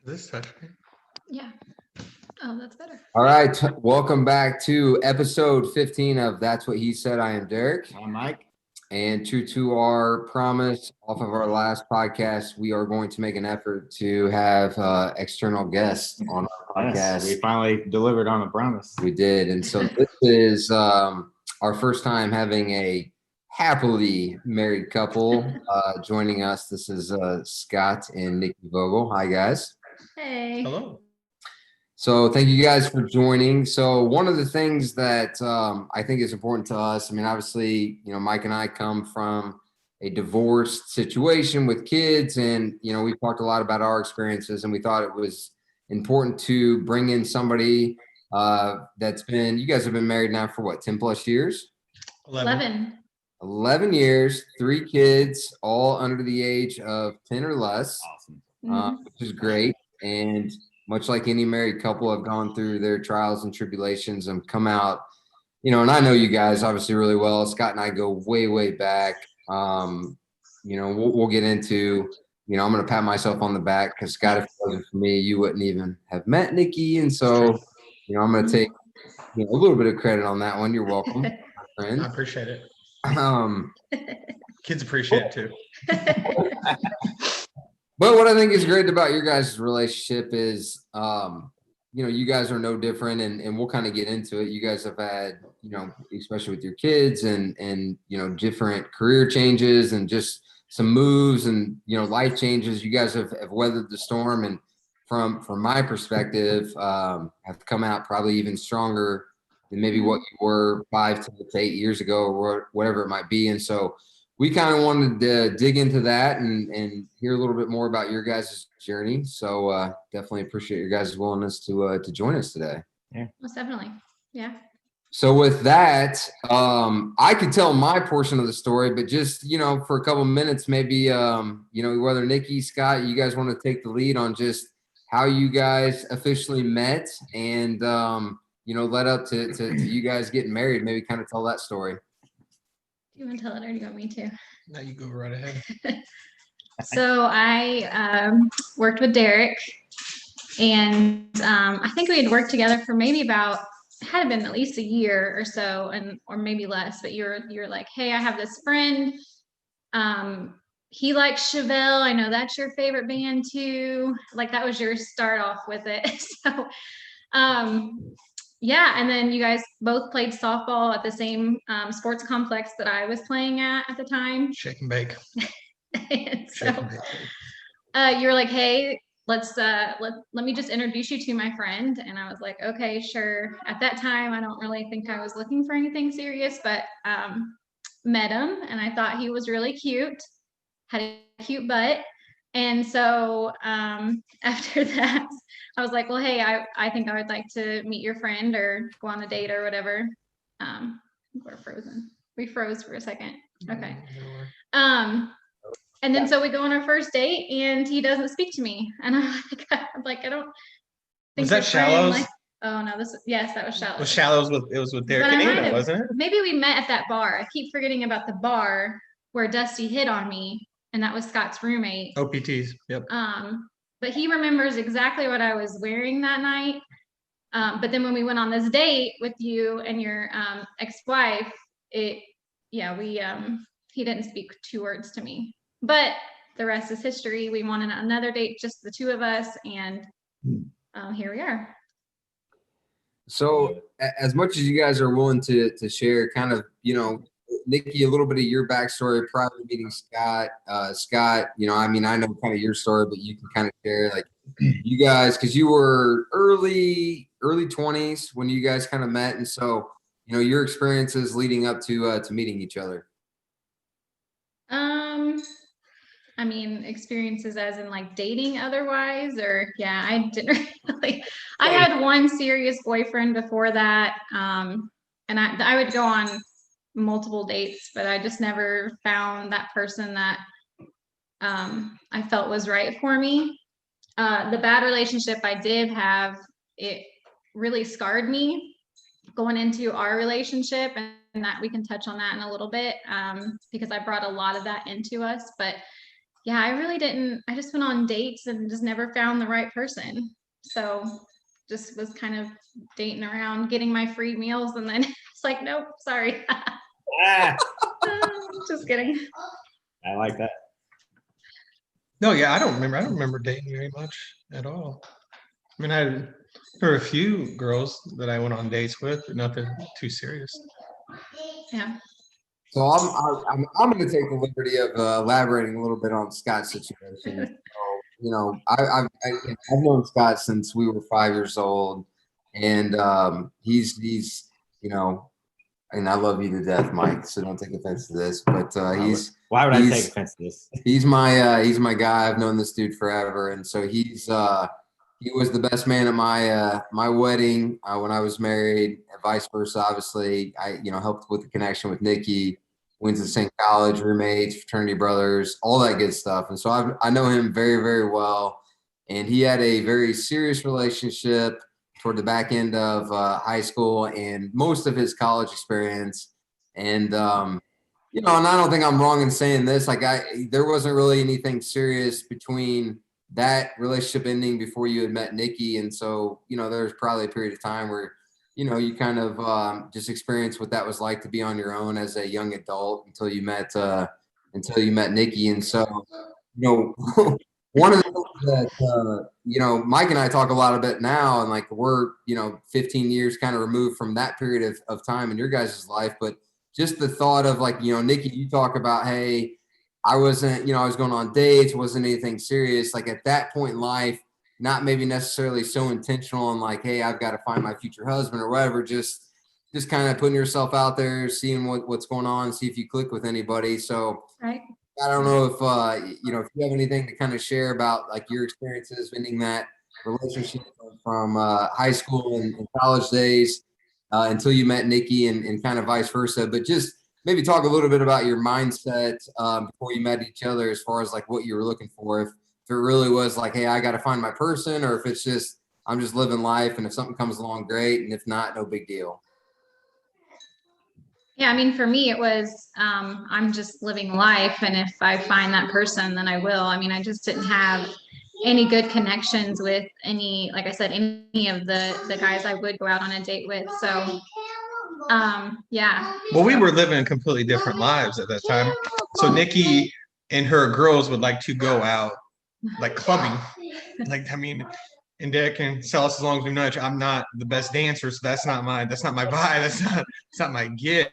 This touchscreen? Yeah. Oh, that's better. All right. Welcome back to episode 15 of That's What He Said. I am Derek. I'm Mike. And true to our promise off of our last podcast, we are going to make an effort to have external guests on our podcast. Yes, we finally delivered on a promise. We did. And so this is our first time having a happily married couple joining us. This is Scott and Nicki Vogel. Hi, guys. Hey. Hello. So thank you guys for joining. So one of the things that I think is important to us, I mean, obviously, Mike and I come from a divorced situation with kids, and, we've talked a lot about our experiences, and we thought it was important to bring in somebody you guys have been married now for what, 10 plus years? 11 years, 3 kids, all under the age of 10 or less, Awesome. which is great. And much like any married couple, have gone through their trials and tribulations and come out, and I know you guys obviously really well. Scott and I go way, way back. We'll get into, I'm going to pat myself on the back because Scott, if it wasn't for me, you wouldn't even have met Nicki. And so, I'm going to take a little bit of credit on that one. You're welcome, my friend. I appreciate it. Um, Kids appreciate it too. But what I think is great about your guys' relationship is, you guys are no different, and we'll kind of get into it. You guys have had, especially with your kids and different career changes and just some moves and, life changes. You guys have weathered the storm, and from my perspective, have come out probably even stronger than maybe what you were 5 to 8 years ago or whatever it might be. And so we kind of wanted to dig into that and hear a little bit more about your guys' journey. So definitely appreciate your guys' willingness to join us today. Yeah, most definitely. Yeah. So with that, I could tell my portion of the story, but just, for a couple of minutes, maybe, whether Nicki, Scott, you guys want to take the lead on just how you guys officially met and, led up to you guys getting married, maybe kind of tell that story. Do you want to tell it or do you want me to? Now you go right ahead. So I worked with Derek, and I think we had worked together for maybe it had been at least a year or so, or maybe less. But you're like, hey, I have this friend. He likes Chevelle. I know that's your favorite band too. Like that was your start off with it. So, yeah, and then you guys both played softball at the same sports complex that I was playing at the time. Shake and bake. And so Shake and bake. you were like, hey, let me just introduce you to my friend. And I was like, okay, sure. At that time, I don't really think I was looking for anything serious, but met him, and I thought he was really cute, had a cute butt. And so after that, I was like, well, hey, I think I would like to meet your friend or go on a date or whatever. We're frozen. We froze for a second. Okay. And then so we go on our first date, and he doesn't speak to me. And I'm like, I don't think Was that Shallows? Oh no, yes, that was Shallows. Was Shallows with Derek and Anna, wasn't it? Maybe we met at that bar. I keep forgetting about the bar where Dusty hit on me, and that was Scott's roommate. OPTs. Yep. But he remembers exactly what I was wearing that night. But then when we went on this date with you and your ex-wife, he didn't speak 2 words to me. But the rest is history. We went on another date, just the 2 of us, and here we are. So as much as you guys are willing to share kind of, Nicki, a little bit of your backstory prior to meeting Scott. Scott, I know kind of your story, but you can kind of share like you guys, because you were early 20s when you guys kind of met. And so, your experiences leading up to meeting each other. Experiences as in like dating otherwise, or yeah, I didn't really. I had one serious boyfriend before that, and I would go on multiple dates, but I just never found that person that I felt was right for me. The bad relationship I did have, it really scarred me going into our relationship, and that we can touch on that in a little bit, because I brought a lot of that into us. But yeah, I really didn't, I just went on dates and just never found the right person. So just was kind of dating around, getting my free meals, and then it's like, nope, sorry. Ah, Just kidding. I like that. No, yeah, I don't remember dating very much at all. I mean, there were a few girls that I went on dates with, but nothing too serious. Yeah. So I'm going to take the liberty of elaborating a little bit on Scott's situation. So, you know, I've known Scott since we were 5 years old, and he's you know, and I love you to death, Mike. So don't take offense to this, but Why would I take offense to this? he's my guy. I've known this dude forever, and so he was the best man at my wedding when I was married, and vice versa. Obviously, I helped with the connection with Nicki. Went to the same college, roommates, fraternity brothers, all that good stuff. And so I know him very, very well. And he had a very serious relationship toward the back end of high school and most of his college experience. And and I don't think I'm wrong in saying this. Like there wasn't really anything serious between that relationship ending before you had met Nicki. And so, there was probably a period of time where you kind of just experienced what that was like to be on your own as a young adult until you met Nicki. And so, one of the things that Mike and I talk a lot about now, and like we're 15 years kind of removed from that period of time in your guys' life, but just the thought of like Nicki, you talk about, hey, I wasn't I was going on dates, wasn't anything serious. Like at that point in life, not maybe necessarily so intentional and like, hey, I've got to find my future husband or whatever. Just kind of putting yourself out there, seeing what's going on, see if you click with anybody. So Right. I don't know if if you have anything to kind of share about like your experiences ending that relationship from high school and college days until you met Nicki and kind of vice versa. But just maybe talk a little bit about your mindset before you met each other as far as like what you were looking for. If it really was like, hey, I got to find my person, or if it's just I'm just living life, and if something comes along, great, and if not, no big deal. Yeah, I mean, for me, it was I'm just living life, and if I find that person, then I will. I mean, I just didn't have any good connections with any, like I said, any of the guys I would go out on a date with. So, yeah. Well, we were living completely different lives at that time. So Nicki and her girls would like to go out like clubbing. Like, I mean, and Derek can sell us as long as we know each. I'm not the best dancer, so that's not my vibe. That's not my gig.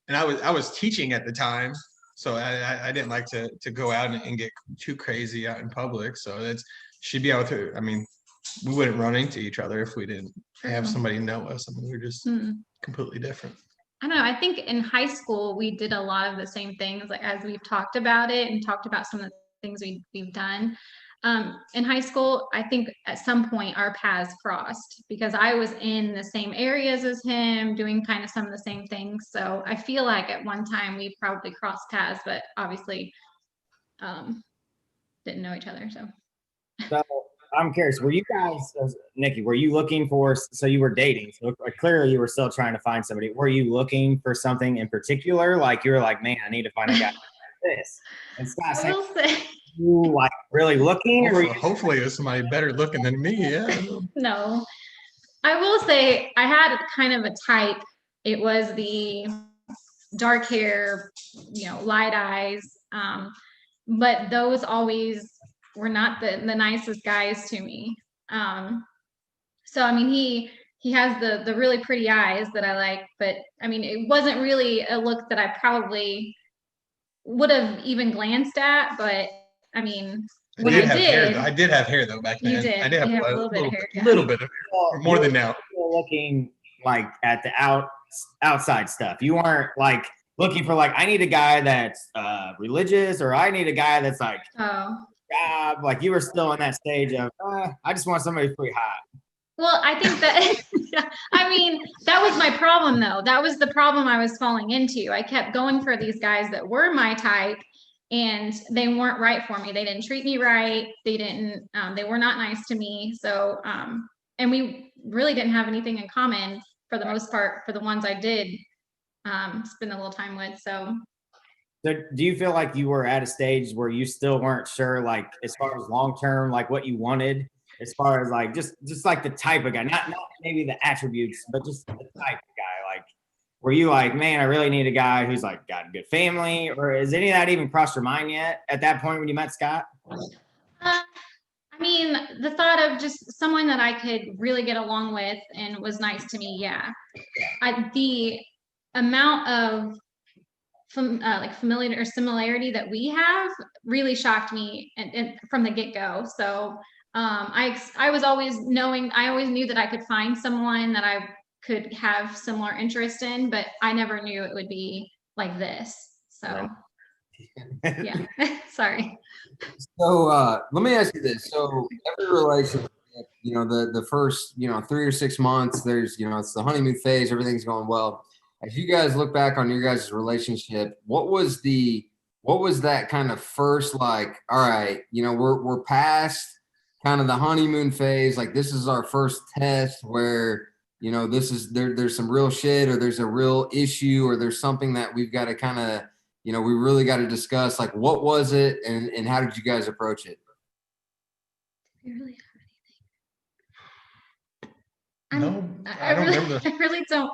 And I was teaching at the time, so I didn't like to go out and get too crazy out in public. So she'd be out with her. I mean, we wouldn't run into each other if we didn't have somebody know us. I mean, we were just completely different. I don't know. I think in high school we did a lot of the same things, like as we've talked about it and talked about some of the things we've done. In high school, I think at some point our paths crossed because I was in the same areas as him, doing kind of some of the same things. So I feel like at one time we probably crossed paths, but obviously didn't know each other. So I'm curious, were you guys, Nicki, were you looking for, so you were dating, so clearly you were still trying to find somebody. Were you looking for something in particular? Like you were like, man, I need to find a guy like this. And Scott, I will say, you like really looking? Hopefully it was somebody better looking than me. Yeah. no, I will say I had kind of a type. It was the dark hair, light eyes. But those always were not the nicest guys to me. So I mean, he has the really pretty eyes that I like, but I mean, it wasn't really a look that I probably would have even glanced at. But I mean, when I did have hair though back then. You did. I did have You a little bit of hair. Yeah. little bit of hair, more than now. Looking like at the outside stuff. You weren't like looking for like, I need a guy that's religious, or I need a guy that's like job. Like you were still in that stage of I just want somebody pretty hot. Well, I think that I mean, that was my problem though. That was the problem I was falling into. I kept going for these guys that were my type, and they weren't right for me. They didn't treat me right. They didn't they were not nice to me. So and we really didn't have anything in common for the most part for the ones I did spend a little time with. So So do you feel like you were at a stage where you still weren't sure, like as far as long term, like what you wanted, as far as like just like the type of guy, not maybe the attributes, but just the type of guy? Like, were you like, man, I really need a guy who's like got a good family, or is any of that even crossed your mind yet at that point when you met Scott? I mean, the thought of just someone that I could really get along with and was nice to me, yeah. The amount of like familiarity or similarity that we have really shocked me and from the get-go. So I was always I always knew that I could find someone that I could have similar interest in, but I never knew it would be like this. So yeah, sorry. So let me ask you this. So every relationship, you know, the first, you know, 3 or 6 months, there's, you know, it's the honeymoon phase, everything's going well. As you guys look back on your guys' relationship, what was that kind of first, like, all right, you know, we're past kind of the honeymoon phase, like this is our first test where, you know, there's some real shit, or there's a real issue, or there's something that we've got to kind of, you know, we really got to discuss, like, what was it and how did you guys approach it? No, I don't remember. I really don't.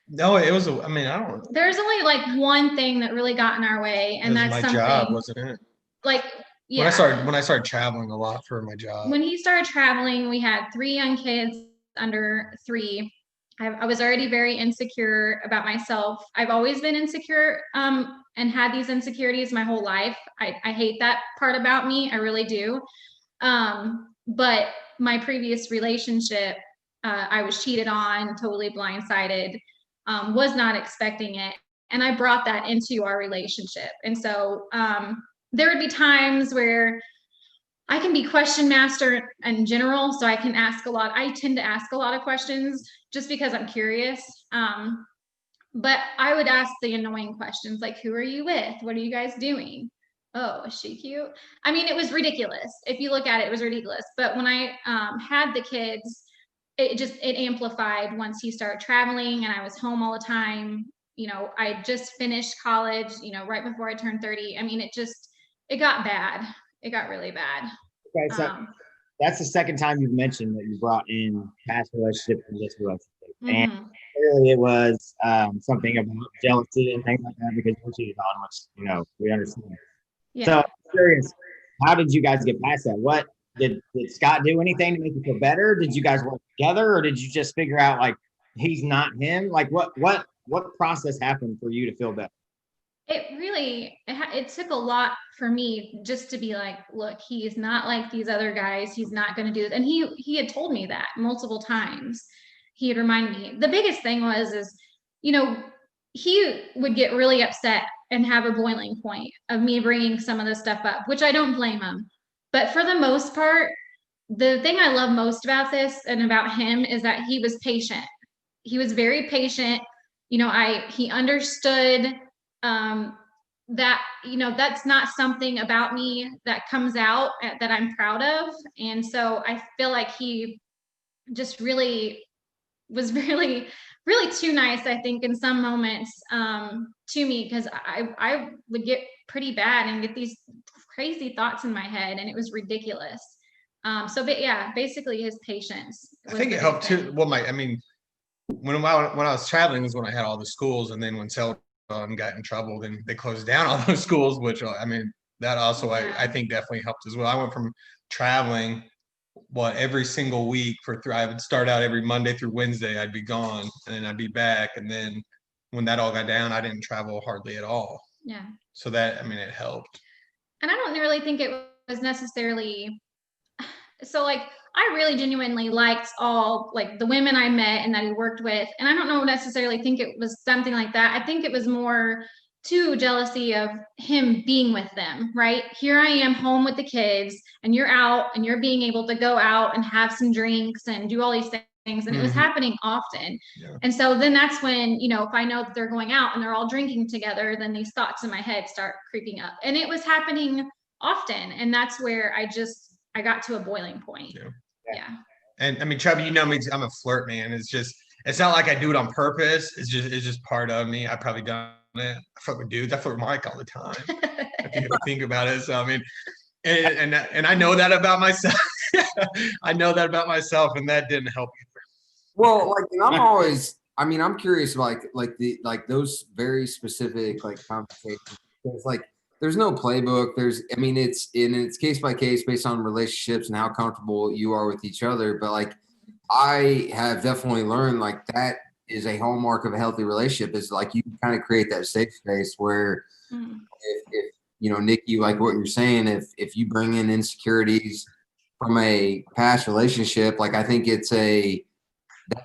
No, it was, I mean, I don't. There's only like one thing that really got in our way, and that's my something. job, wasn't it? Like, yeah. When I started traveling a lot for my job. When he started traveling, we had 3 young kids under 3. I was already very insecure about myself. I've always been insecure and had these insecurities my whole life. I hate that part about me. I really do. But my previous relationship, I was cheated on, totally blindsided, was not expecting it. And I brought that into our relationship. And so there would be times where I can be question master in general, so I can ask a lot. I tend to ask a lot of questions just because I'm curious. But I would ask the annoying questions like, who are you with? What are you guys doing? Oh, is she cute? I mean, it was ridiculous. If you look at it, it was ridiculous. But when I had the kids, it amplified once he started traveling and I was home all the time. You know, I just finished college, you know, right before I turned 30. I mean, it got bad. It got really bad. Okay, so that's the second time you've mentioned that you brought in past relationship and this relationship. And clearly it was something about jealousy and things like that because you were cheated on, which, you know, we understand. Yeah. So I'm curious, how did you guys get past that? What did Scott do anything to make you feel better? Did you guys work together, or did you just figure out like he's not him? Like what process happened for you to feel better? It took a lot for me just to be like, look, he is not like these other guys. He's not going to do it. And he had told me that multiple times. He had reminded me. The biggest thing is, you know, he would get really upset and have a boiling point of me bringing some of this stuff up, which I don't blame him. But for the most part, the thing I love most about this and about him is that he was patient. He was very patient. You know, he understood that, you know, that's not something about me that comes out that I'm proud of. And so I feel like he just really was really, really too nice, I think, in some moments to me, because I would get pretty bad and get these crazy thoughts in my head, and it was ridiculous. But yeah, basically his patience. I think it helped too. Well, when I was traveling was when I had all the schools, and then when Seldon got in trouble, then they closed down all those schools, which, I mean, that also I think definitely helped as well. I went from traveling every single week I would start out every Monday through Wednesday, I'd be gone, and then I'd be back, and then when that all got down, I didn't travel hardly at all. Yeah. So that, I mean, it helped. And I don't really think it was necessarily so, like, I really genuinely liked all like the women I met and that he worked with, and I don't necessarily think it was something like that. I think it was more too jealousy of him being with them, right? Here I am home with the kids, and you're out and you're being able to go out and have some drinks and do all these things. And it was happening often. Yeah. And so then that's when, you know, if I know that they're going out and they're all drinking together, then these thoughts in my head start creeping up. And it was happening often. And that's where I got to a boiling point. Yeah. And I mean, Chubby, you know me, I'm a flirt, man. It's not like I do it on purpose. It's just part of me. I've probably done it. I fuck with dudes. I fuck with Mike all the time. If you think about it. So I mean, and I know that about myself. I know that about myself, and that didn't help either. Well, like, and I'm always, I mean, I'm curious, like those very specific like conversations. It's like there's no playbook. I mean, it's case by case based on relationships and how comfortable you are with each other. But like, I have definitely learned like that is a hallmark of a healthy relationship is like you kind of create that safe space where if you know, Nicki, like what you're saying, if you bring in insecurities from a past relationship, like I think that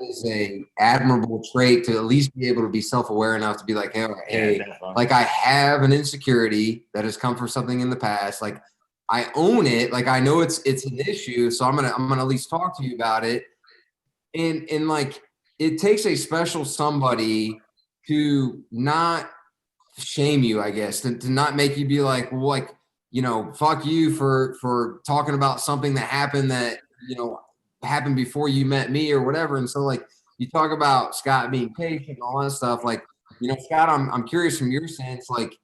is a admirable trait to at least be able to be self-aware enough to be like, hey, like I have an insecurity that has come from something in the past. Like I own it. Like I know it's an issue. So I'm gonna at least talk to you about it. And like it takes a special somebody to not shame you, I guess, to not make you be like, well, like, you know, fuck you for talking about something that happened that, you know, happened before you met me or whatever. And so like you talk about Scott being patient and all that stuff. Like, you know, Scott, I'm curious from your sense, like,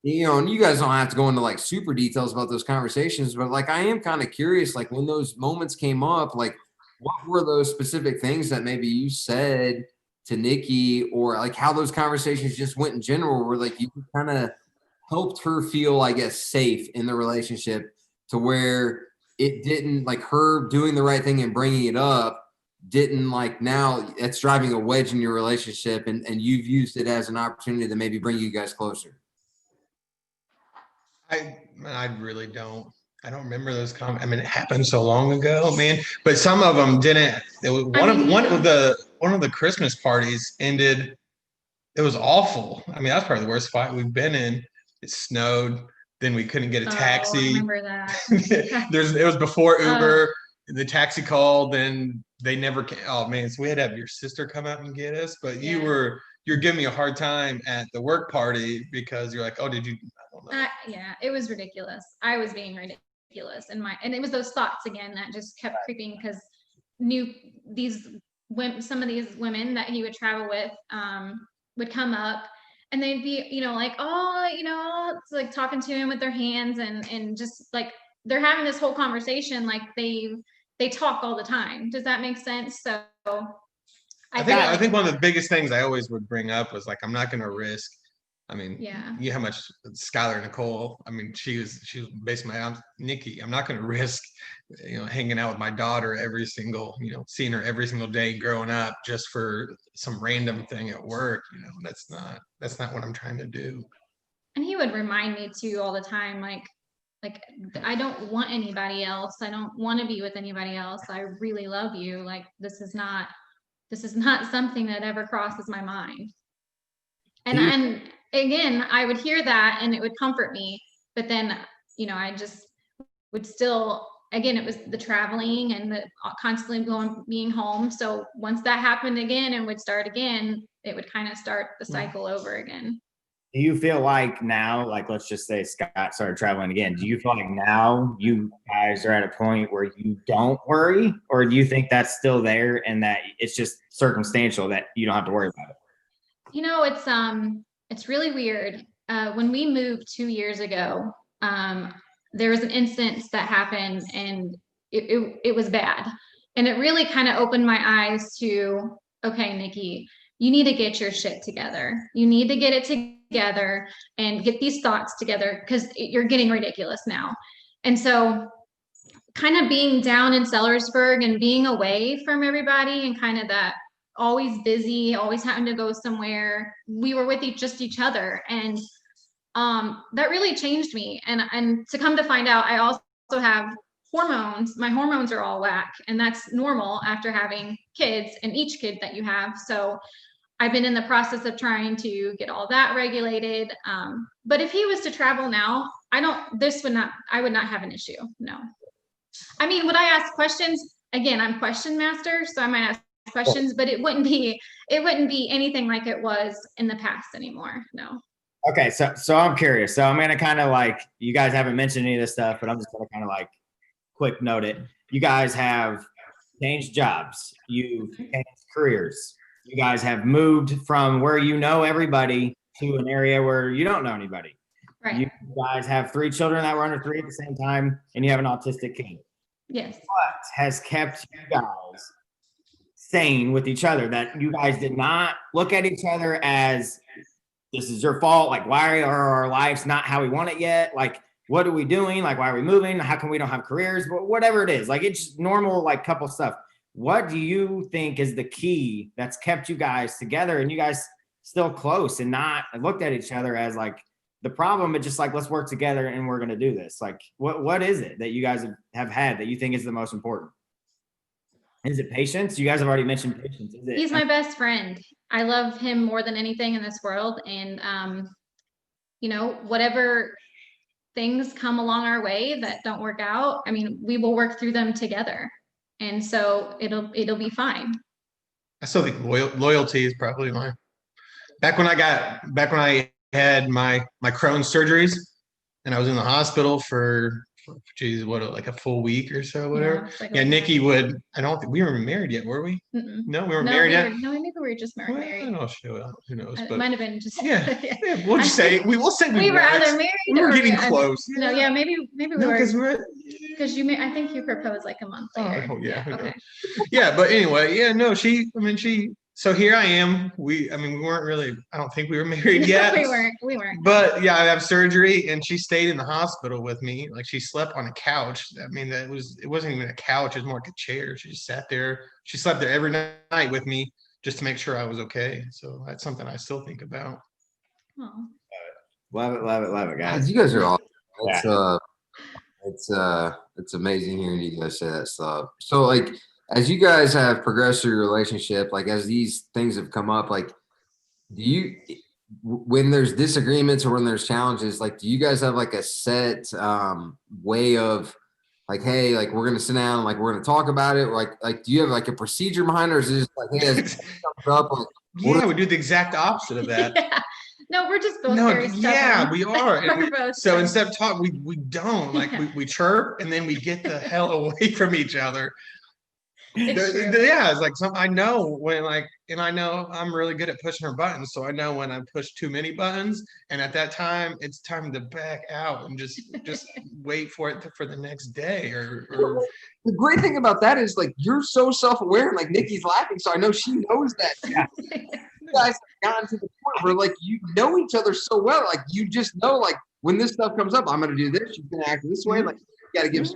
you know, and you guys don't have to go into like super details about those conversations, but like I am kind of curious, like when those moments came up, like what were those specific things that maybe you said to Nicki or like how those conversations just went in general where like you kind of helped her feel, I guess, safe in the relationship to where it didn't like her doing the right thing and bringing it up didn't like now it's driving a wedge in your relationship and you've used it as an opportunity to maybe bring you guys closer. I really don't. I don't remember those comments. I mean, it happened so long ago, man. But some of them didn't. It was one of the Christmas parties ended. It was awful. I mean, that's probably the worst fight we've been in. It snowed. Then we couldn't get a taxi. I remember that. It was before Uber. The taxi called. Then they never came. Oh man, so we had to have your sister come out and get us. But you're giving me a hard time at the work party because you're like, oh, did you? I don't know. Yeah, it was ridiculous. I was being ridiculous, and it was those thoughts again that just kept creeping because some of these women that he would travel with would come up. And they'd be, you know, like, oh, you know, it's like talking to him with their hands and just like they're having this whole conversation like they talk all the time. Does that make sense? So I think one of the biggest things I always would bring up was like I'm not going to risk. I mean, you know how much Skylar Nicole. I mean, she was basically Nicki. I'm not going to risk, you know, hanging out with my daughter every single, you know, seeing her every single day growing up just for some random thing at work. You know, that's not what I'm trying to do. And he would remind me too all the time, like I don't want anybody else. I don't want to be with anybody else. I really love you. Like this is not something that ever crosses my mind. And again, I would hear that and it would comfort me. But then, you know, I just would still, again, it was the traveling and the constantly being home. So once that happened again and would start again, it would kind of start the cycle over again. Do you feel like now, like let's just say Scott started traveling again, do you feel like now you guys are at a point where you don't worry, or do you think that's still there and that it's just circumstantial that you don't have to worry about it? You know, it's really weird. When we moved 2 years ago, there was an instance that happened and it was bad. And it really kind of opened my eyes to, okay, Nicki, you need to get your shit together. You need to get it together and get these thoughts together because you're getting ridiculous now. And so kind of being down in Sellersburg and being away from everybody and kind of that always busy, always having to go somewhere. We were with just each other. And that really changed me. And to come to find out, I also have hormones. My hormones are all whack. And that's normal after having kids and each kid that you have. So I've been in the process of trying to get all that regulated. But if he was to travel now, I would not have an issue. No. I mean, would I ask questions? Again, I'm question master, so I might ask questions, but it wouldn't be anything like it was in the past anymore. No. Okay, so I'm curious. So I'm gonna kind of like, you guys haven't mentioned any of this stuff, but I'm just gonna kind of like quick note it. You guys have changed jobs, you've changed careers, you guys have moved from where you know everybody to an area where you don't know anybody. Right. You guys have 3 children that were under 3 at the same time, and you have an autistic kid. Yes. What has kept you guys sane with each other, that you guys did not look at each other as this is your fault? Like, why are our lives not how we want it yet? Like, what are we doing? Like, why are we moving? How come we don't have careers? But whatever it is, like, it's normal, like, couple stuff. What do you think is the key that's kept you guys together and you guys still close and not looked at each other as like the problem, but just like, let's work together and we're going to do this? Like, what is it that you guys have had that you think is the most important? Is it patience? You guys have already mentioned patience. Is it? He's my best friend. I love him more than anything in this world. And, you know, whatever things come along our way that don't work out, I mean, we will work through them together. And so it'll be fine. I still think loyalty is probably mine. Back when I had my Crohn's surgeries and I was in the hospital for geez, like a full week or so, whatever. Like yeah, Nikki would. I don't think we were married yet, were we? No, we weren't married yet. No, I think we were just married. I don't know. Who knows? It But might have been just. yeah, we'll just say we were either married. We were getting or, close. No, yeah, maybe we no, were. Because I think you proposed like a month later. Oh yeah. Okay. Yeah, but anyway, yeah, no, she. So here I am. We weren't really. I don't think we were married yet. We weren't. But yeah, I have surgery, and she stayed in the hospital with me. Like, she slept on a couch. I mean, it wasn't even a couch. It was more like a chair. She just sat there. She slept there every night with me just to make sure I was okay. So that's something I still think about. Oh. Love it, guys. You guys are awesome. It's amazing hearing you guys say that stuff. So, like, as you guys have progressed through your relationship, like, as these things have come up, like, do you, when there's disagreements or when there's challenges, like, do you guys have like a set way of like, hey, like, we're gonna sit down, like, we're gonna talk about it, like do you have like a procedure behind, or is it just like, hey, as it comes up, like, yeah, we do the exact opposite of that. Yeah. No, we're just both very stubborn. Yeah, we are. So instead of talk, we don't, like, we chirp and then we get the hell away from each other. Yeah, it's like I know when, like, and I know I'm really good at pushing her buttons, so I know when I push too many buttons, and at that time it's time to back out and just wait for it for the next day. Or the great thing about that is, like, you're so self-aware, and like, Nikki's laughing, so I know she knows that. Yeah. You guys have gotten to the point where, like, you know each other so well, like, you just know, like, when this stuff comes up, I'm gonna do this, she's gonna act this way, like, you gotta give.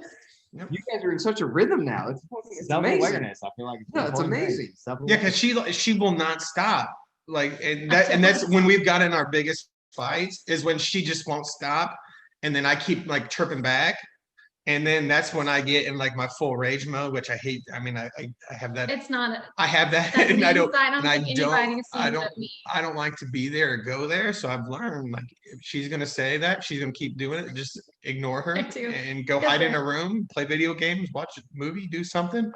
Yep. You guys are in such a rhythm now. It's self-awareness. I feel like it's amazing. Yeah, because she will not stop. Like, and that's when we've gotten our biggest fights, is when she just won't stop, and then I keep like chirping back, and then that's when I get in like my full rage mode, which I hate. I mean, I have that. It's not. I have that, and I don't. I don't like to be there or go there. So I've learned, like, if she's gonna say that, she's gonna keep doing it. Just ignore her and go hide in a room, play video games, watch a movie, do something.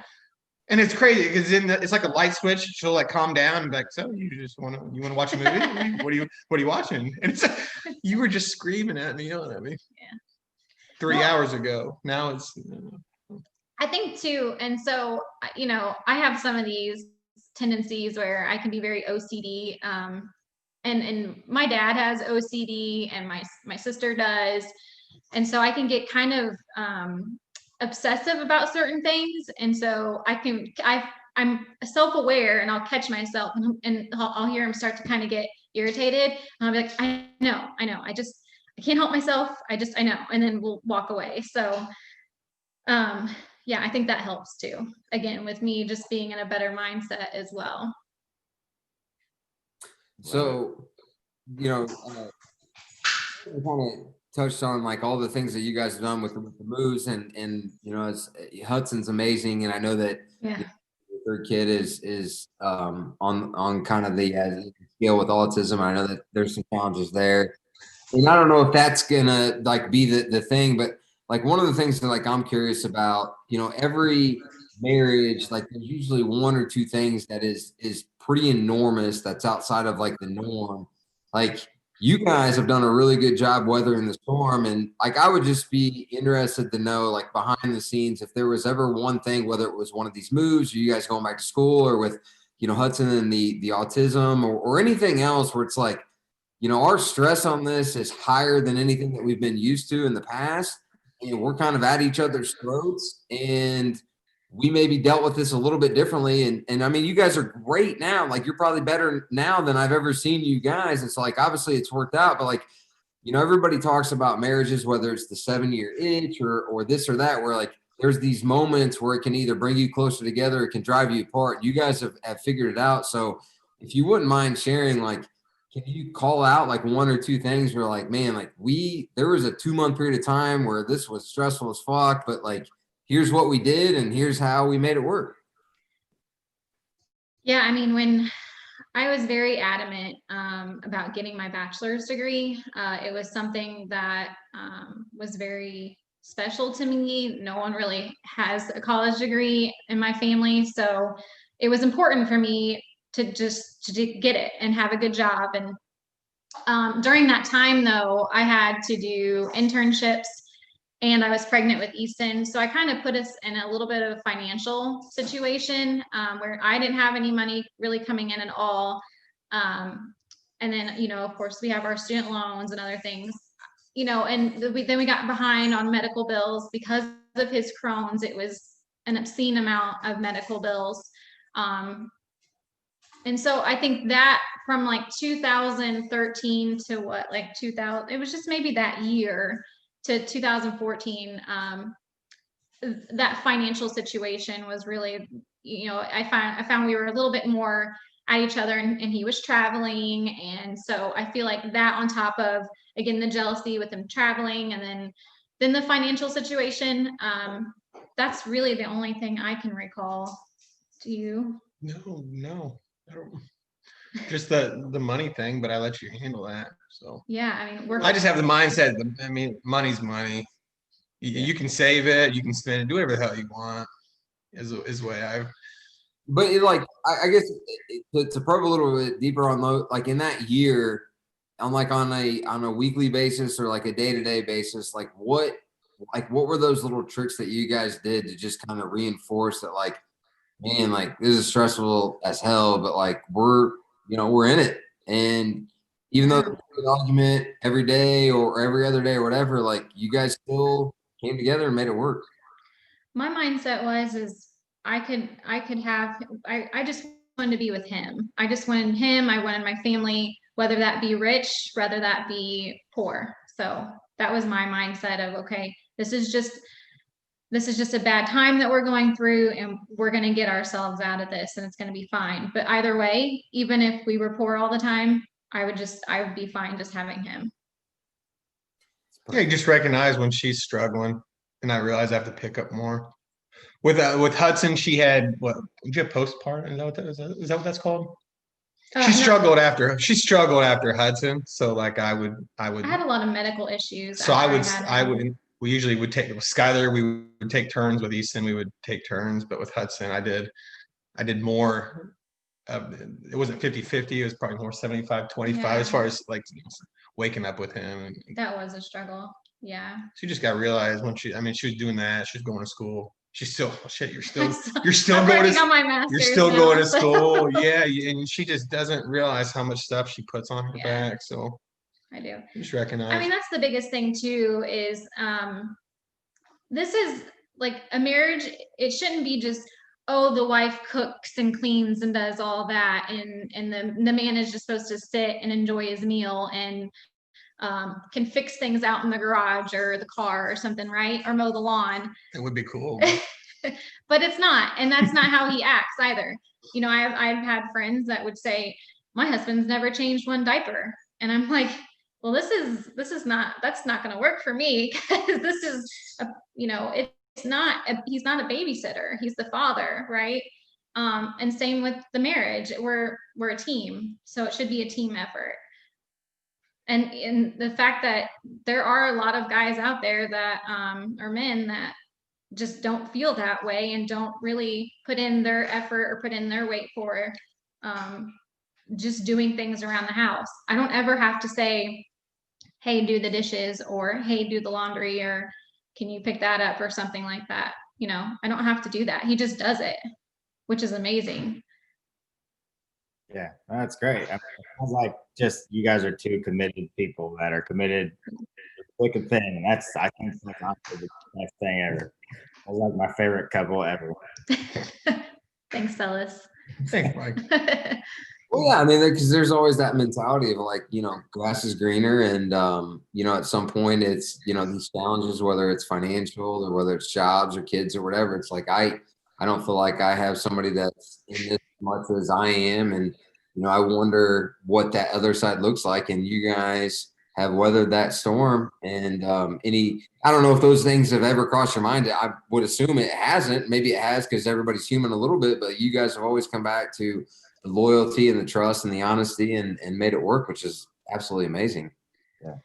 And it's crazy because it's like a light switch. She'll like calm down and be like, "So you want to watch a movie? What are you watching?" And it's like, you were just screaming at me, yelling at me. Yeah. 3 hours ago. Now it's. I think too, and so, you know, I have some of these tendencies where I can be very OCD. And my dad has OCD, and my sister does, and so I can get kind of obsessive about certain things, and so I'm self-aware, and I'll catch myself, and I'll hear him start to kind of get irritated, and I'll be like, I know, I can't help myself. I know. And then we'll walk away. So, yeah, I think that helps too. Again, with me just being in a better mindset as well. So, you know, we kind of touched on like all the things that you guys have done with the moves, and you know, as Hudson's amazing, and I know that the third kid is on kind of the scale with autism. I know that there's some challenges there. And I don't know if that's gonna like be the thing, but like one of the things that like I'm curious about, you know, every marriage, like there's usually one or two things that is pretty enormous that's outside of like the norm. Like, you guys have done a really good job weathering the storm, and like I would just be interested to know, like, behind the scenes, if there was ever one thing, whether it was one of these moves, or you guys going back to school, or with, you know, Hudson and the autism, or anything else where it's like, you know, our stress on this is higher than anything that we've been used to in the past. And we're kind of at each other's throats, and we maybe dealt with this a little bit differently. And I mean, you guys are great now. Like, you're probably better now than I've ever seen you guys. It's like, obviously it's worked out, but like, you know, everybody talks about marriages, whether it's the 7-year itch or this or that, where like there's these moments where it can either bring you closer together, or it can drive you apart. You guys have figured it out. So if you wouldn't mind sharing, like, can you call out like 1 or 2 things where like, man, like there was a 2-month period of time where this was stressful as fuck, but like, here's what we did and here's how we made it work. Yeah, I mean, when I was very adamant about getting my bachelor's degree, it was something that was very special to me. No one really has a college degree in my family, so it was important for me to get it and have a good job. And during that time, though, I had to do internships, and I was pregnant with Easton. So I kind of put us in a little bit of a financial situation where I didn't have any money really coming in at all. And then, you know, of course, we have our student loans and other things, you know, and then we got behind on medical bills because of his Crohn's. It was an obscene amount of medical bills. And so I think that from like 2013 to what, like 2000, it was just maybe that year to 2014, that financial situation was really, you know, I found we were a little bit more at each other, and he was traveling. And so I feel like that, on top of, again, the jealousy with him traveling, and then the financial situation, that's really the only thing I can recall. Do you? No. I don't, just the money thing, but I let you handle that. So Yeah, I mean, I just have the mindset. I mean, money's money. You can save it, you can spend it, do whatever the hell you want. Is the way I've. But it, like, I guess to probe a little bit deeper on like in that year, on a weekly basis or like a day-to-day basis, like what were those little tricks that you guys did to just kind of reinforce that, like, man, like, this is stressful as hell, but like we're in it. And even though there's an argument every day or every other day or whatever, like, you guys still came together and made it work. My mindset is I just wanted to be with him. I just wanted him. I wanted my family, whether that be rich, whether that be poor. So that was my mindset of, okay, this is just a bad time that we're going through, and we're going to get ourselves out of this, and it's going to be fine. But either way, even if we were poor all the time, I would be fine just having him. Yeah, you just recognize when she's struggling, and I realize I have to pick up more. With Hudson, she had what? Did you have postpartum? Is that what that's called? She struggled after Hudson. So like I had a lot of medical issues. So we usually would take with Skylar, we would take turns. With Easton, we would take turns, but with Hudson, I did more. It wasn't 50-50, it was probably more 75-25 as far as like, you know, waking up with him. That was a struggle. Yeah. She just got to realize when she was doing that, she's going to school. She's still, you're still I'm going on my master's you're still now, going to school. Yeah. And she just doesn't realize how much stuff she puts on her back. So I do. Just recognize. I mean, that's the biggest thing too, is this is like a marriage. It shouldn't be just, oh, the wife cooks and cleans and does all that, and the man is just supposed to sit and enjoy his meal and can fix things out in the garage or the car or something, right? Or mow the lawn. It would be cool. But it's not. And that's not how he acts either. You know, I've had friends that would say, my husband's never changed one diaper. And I'm like, well, that's not going to work for me, because this is, he's not a babysitter. He's the father, right? And same with the marriage. We're a team. So it should be a team effort. And the fact that there are a lot of guys out there that are men that just don't feel that way and don't really put in their effort or put in their weight for just doing things around the house. I don't ever have to say, hey, do the dishes, or hey, do the laundry, or can you pick that up, or something like that. You know, I don't have to do that. He just does it, which is amazing. Yeah, that's great. I mean, it sounds like just you guys are two committed people that are committed to thick and thin. And I think that's honestly the best thing ever. I like my favorite couple ever. Thanks, fellas. Thanks, Mike. Well, yeah, I mean, because there's always that mentality of like, grass is greener, and at some point it's these challenges, whether it's financial or whether it's jobs or kids or whatever. It's like I don't feel like I have somebody that's in this as much as I am, and I wonder what that other side looks like. And you guys have weathered that storm, and I don't know if those things have ever crossed your mind. I would assume it hasn't. Maybe it has because everybody's human a little bit, but you guys have always come back to the loyalty and the trust and the honesty and made it work, which is absolutely amazing. Yeah.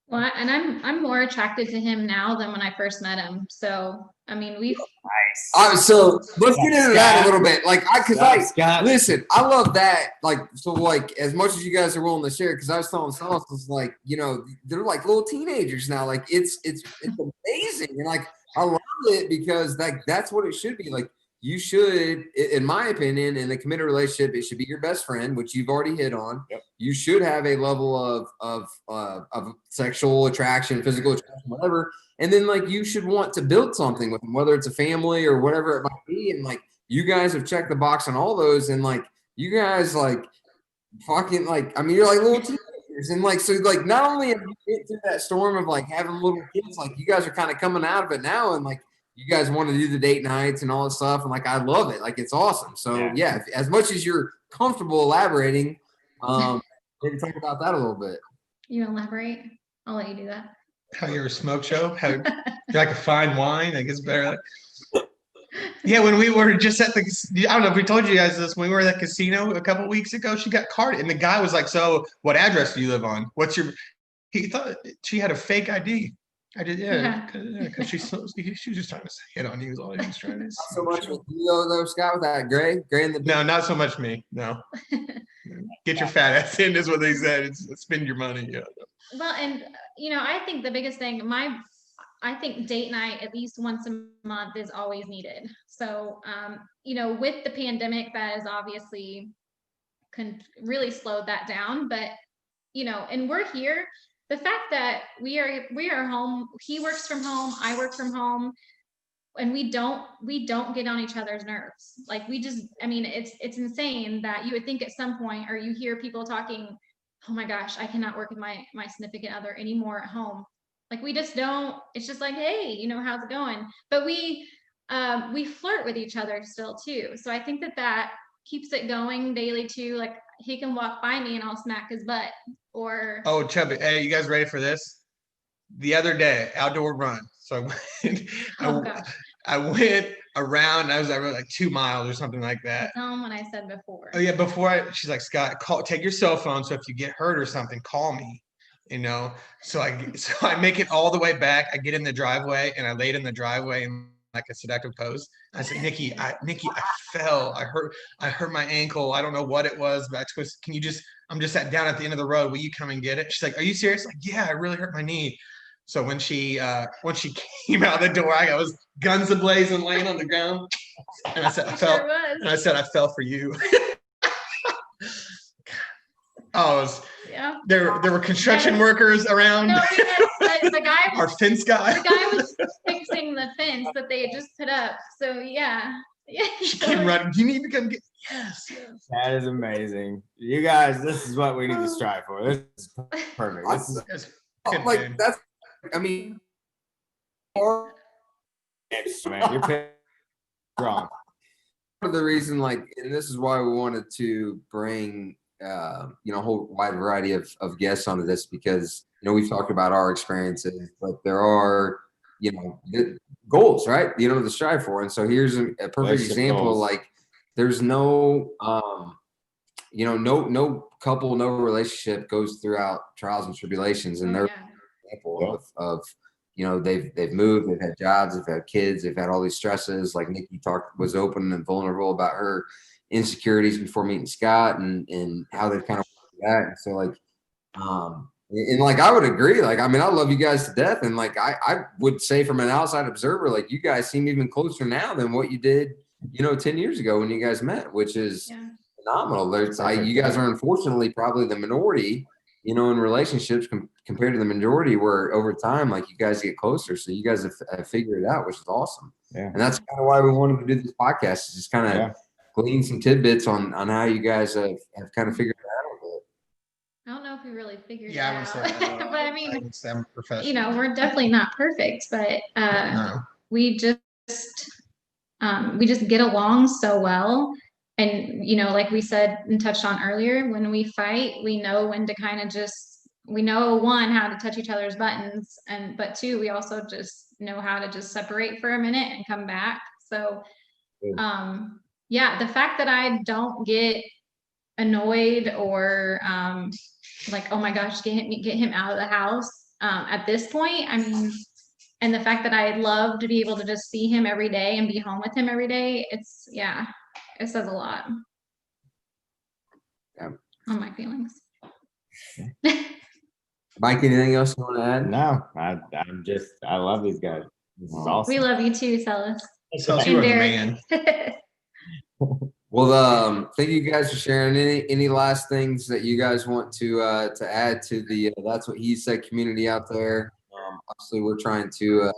Well, and I'm more attracted to him now than when I first met him. So, I mean, we've. Nice. So let's get into that a little bit. Like, Scott. listen, I love that. Like, so like as much as you guys are willing to share, because I was telling Sauce, was like, they're like little teenagers now. Like it's amazing. And like, I love it because that's what it should be. Like, you should, in my opinion, in a committed relationship, it should be your best friend, which you've already hit on. Yep. You should have a level of sexual attraction, physical attraction, whatever. And then like you should want to build something with them, whether it's a family or whatever it might be. And like you guys have checked the box on all those, and like you guys like fucking like, I mean, you're like little teenagers. And like, so like not only have you been through that storm of like having little kids, like you guys are kind of coming out of it now, and like you guys want to do the date nights and all that stuff. And like, I love it. Like, it's awesome. So yeah, as much as you're comfortable elaborating, maybe talk about that a little bit. You elaborate? I'll let you do that. How you're a smoke show? How you're like a fine wine? I guess better. Yeah, when we were just at the, I don't know if we told you guys this, when we were at the casino a couple weeks ago, she got carded. And the guy was like, so what address do you live on? He thought she had a fake ID. I did, because she was just trying to say it on you. All he was trying to say. Not so much with you though, Scott, with that gray in the No, not so much me. No. Get your fat ass in is what they said. It's spend your money. Yeah. Well, and I think the biggest thing, I think date night at least once a month is always needed. So, with the pandemic, that is obviously really slowed that down. But, and we're here. The fact that we are home, he works from home, I work from home, and we don't get on each other's nerves. Like it's insane that you would think at some point, or you hear people talking, oh my gosh, I cannot work with my significant other anymore at home. Like we just don't, it's just like, hey, how's it going? But we flirt with each other still too. So I think that keeps it going daily too. Like he can walk by me and I'll smack his butt. Or Chubby, hey, you guys ready for this? The other day, outdoor run. So I went around. I was like 2 miles or something like that. Tell him what I said before. Oh yeah, she's like, Scott, take your cell phone. So if you get hurt or something, call me. So I make it all the way back. I get in the driveway and I laid in the driveway in like a seductive pose. I said, Nikki, I fell. I hurt my ankle. I don't know what it was, but I twisted. I'm just sat down at the end of the road. Will you come and get it? She's like, are you serious? Like, yeah, I really hurt my knee. So when she came out the door, I was guns ablazing, laying on the ground. And I said, I fell. And I said, I fell for you. There were construction workers around. No, because the guy our fence guy. The guy was fixing the fence that they had just put up. So yeah. She came running. You need to come get. Yes. That is amazing. You guys, this is what we need to strive for. This is perfect. You're wrong. Part of the reason, and this is why we wanted to bring a whole wide variety of guests onto this, because we've talked about our experiences, but there are goals, right? To strive for. And so here's a perfect example. Goals. There's no no couple, no relationship goes throughout trials and tribulations, and they're an example of they've moved, they've had jobs, they've had kids, they've had all these stresses. Like Nikki was open and vulnerable about her insecurities before meeting Scott, and how they've kind of that. And so I would agree. I love you guys to death, and I would say from an outside observer, you guys seem even closer now than what you did 10 years ago when you guys met, which is phenomenal. You guys are unfortunately probably the minority, in relationships compared to the majority, where over time, like, you guys get closer. So you guys have figured it out, which is awesome. Yeah. And that's kind of why we wanted to do this podcast, is just kind of glean some tidbits on how you guys have kind of figured it out a bit. I don't know if we really figured Yeah, I it would say out, that. but I mean, I'm professional. we're definitely not perfect, but No. we just get along so well. And, like we said and touched on earlier, when we fight, we know when to kind of we know, one, how to touch each other's buttons, but two, we also just know how to just separate for a minute and come back. So, the fact that I don't get annoyed or like, oh my gosh, get him out of the house at this point, I mean, and the fact that I'd love to be able to just see him every day and be home with him every day, it says a lot. Yeah. On my feelings. Mike, anything else you want to add? No, I love these guys. This is awesome. We love you too, Celis. Celis, you are the man. Well, thank you guys for sharing. Any last things that you guys want to add to the That's What He Said community out there? Obviously, we're trying to,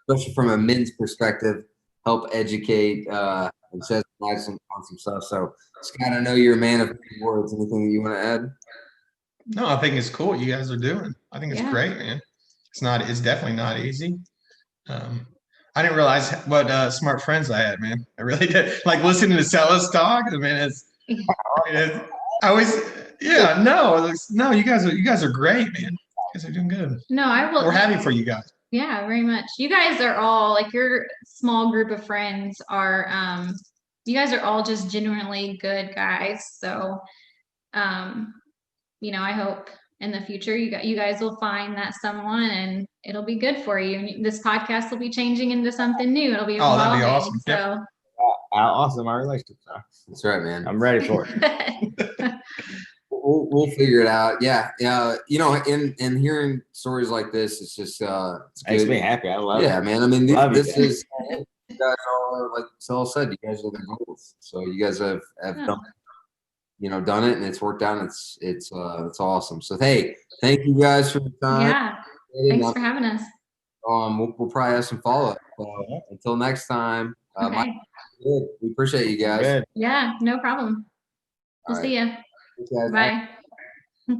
especially from a men's perspective, help educate and shed light on some stuff. So, Scott, I know you're a man of words. Anything that you want to add? No, I think it's cool what you guys are doing. I think it's great, man. It's definitely not easy. I didn't realize what smart friends I had, man. I really did. Like, listening to Celis talk, I mean, I always, no, you guys are great, man. You guys are doing good. No, We're happy for you guys. Yeah, very much. You guys are all, like, your small group of friends are, you guys are all just genuinely good guys. So, I hope in the future you guys will find that someone, and it'll be good for you. And this podcast will be changing into something new. It'll be evolving. That'd be awesome. So How awesome our relationship are. That's right, man. I'm ready for it. We'll figure it out. Yeah. And hearing stories like this, it's just it's Makes good. me happy. I love it. Yeah, man. I mean, Love you this guys. is you guys are, like Sel said, you guys are the goals. So you guys have done it, and it's worked out. And it's awesome. So hey, thank you guys for the time. Yeah. Thanks for having us. We'll probably have some follow up. Until next time. Okay. We appreciate you guys. Good. Yeah, no problem. We'll see you. Thanks, guys. Bye.